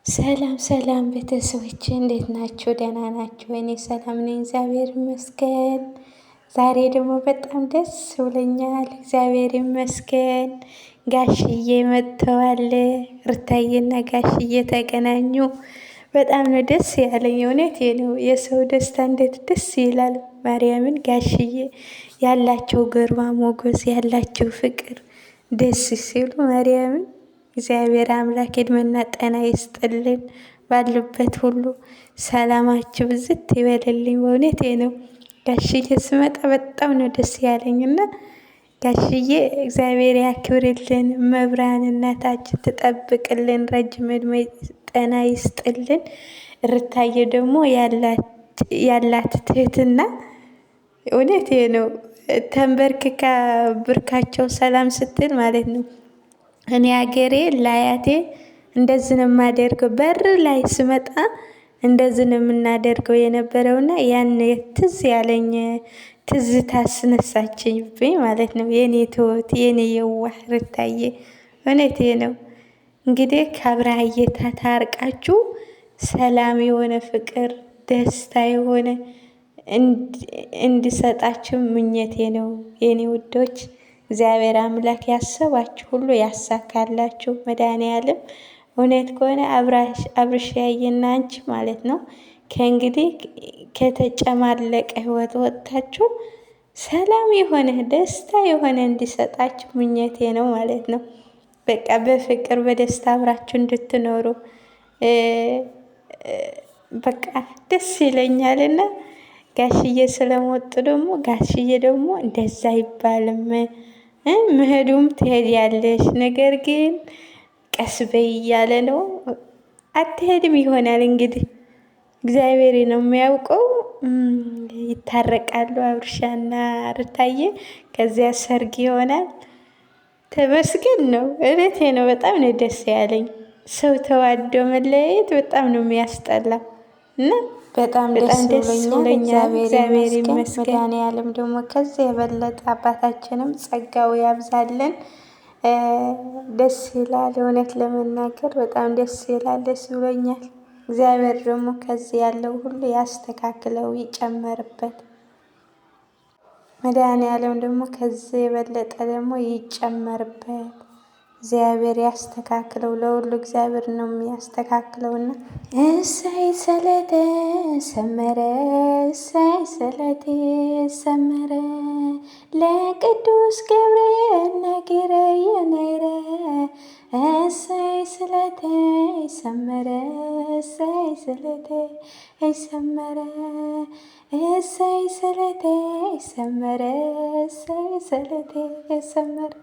ሰላም ሰላም ቤተሰቦች እንዴት ናችሁ? ደህና ናችሁ? እኔ ሰላም ነኝ፣ እግዚአብሔር ይመስገን። ዛሬ ደግሞ በጣም ደስ ብሎኛል፣ እግዚአብሔር ይመስገን። ጋሽዬ መጥተዋል። ሩታዬና ጋሽዬ ተገናኙ። በጣም ነው ደስ ያለኝ። እውነቴ ነው። የሰው ደስታ እንዴት ደስ ይላል! ማርያምን ጋሽዬ ያላቸው ግርማ ሞገስ ያላቸው ፍቅር ደስ ሲሉ ማርያምን እግዚአብሔር አምላክ ዕድሜና ጤና ይስጥልን። ባሉበት ሁሉ ሰላማችሁ ብዝት ይበልልኝ። በእውነቴ ነው። ጋሽዬ ስመጣ በጣም ነው ደስ ያለኝና ጋሽዬ እግዚአብሔር ያክብርልን። መብርሃን እናታችን ትጠብቅልን፣ ረጅም ዕድሜ ጤና ይስጥልን። ሩታዬ ደግሞ ያላት ትህትና እውነቴ ነው። ተንበርክካ ብርካቸው ሰላም ስትል ማለት ነው። እኔ ሀገሬ ለአያቴ እንደዚህ ነው የማደርገው። በር ላይ ስመጣ እንደዚህ ነው የምናደርገው የነበረውና ያን ትዝ ያለኝ ትዝታ አስነሳችብኝ ማለት ነው። የኔ ትሁት የኔ የዋህ ሩታዬ እውነቴ ነው። እንግዲህ ከአብርሃዬ ታርቃችሁ ሰላም የሆነ ፍቅር ደስታ የሆነ እንዲሰጣችሁ ምኞቴ ነው የኔ ውዶች። እግዚአብሔር አምላክ ያሰባችሁ ሁሉ ያሳካላችሁ። መድኃኒዓለም እውነት ከሆነ አብርሽያዬና አንቺ ማለት ነው ከእንግዲህ ከተጨማለቀ ህይወት ወጥታችሁ ሰላም የሆነ ደስታ የሆነ እንዲሰጣችሁ ምኞቴ ነው ማለት ነው። በቃ በፍቅር በደስታ አብራችሁ እንድትኖሩ በቃ ደስ ይለኛልና ጋሽዬ ስለመጡ ደግሞ ጋሽዬ ደግሞ እንደዛ አይባልም። መሄዱም ትሄዳለሽ፣ ነገር ግን ቀስ በይ እያለ ነው። አትሄድም ይሆናል እንግዲህ እግዚአብሔር ነው የሚያውቀው። ይታረቃሉ አብርሻና ሩታዬ፣ ከዚያ ሰርግ ይሆናል። ተመስገን ነው። እውነቴ ነው። በጣም ነው ደስ ያለኝ። ሰው ተዋዶ መለያየት በጣም ነው የሚያስጠላ እና በጣም ደስ ብሎኛል። እግዚአብሔር ይመስገን። መድኃኒዓለም ደግሞ ከዚህ የበለጠ አባታችንም ጸጋው ያብዛልን። ደስ ይላል። እውነት ለመናገር በጣም ደስ ይላል። ደስ ብሎኛል። እግዚአብሔር ደግሞ ከዚህ ያለው ሁሉ ያስተካክለው፣ ይጨመርበት። መድኃኒዓለም ደግሞ ከዚህ የበለጠ ደግሞ ይጨመርበት። እግዚአብሔር ያስተካክለው። ለሁሉ እግዚአብሔር ነው የሚያስተካክለውና እሰይ ስለቴ ሰመረ፣ እሰይ ስለቴ ሰመረ፣ ለቅዱስ ገብርኤል ነግሬ ነይረ፣ እሰይ ስለቴ ሰመረ፣ እሰይ ስለቴ ሰመረ፣ እሰይ ስለቴ ሰመረ፣ እሰይ ስለቴ ሰመረ።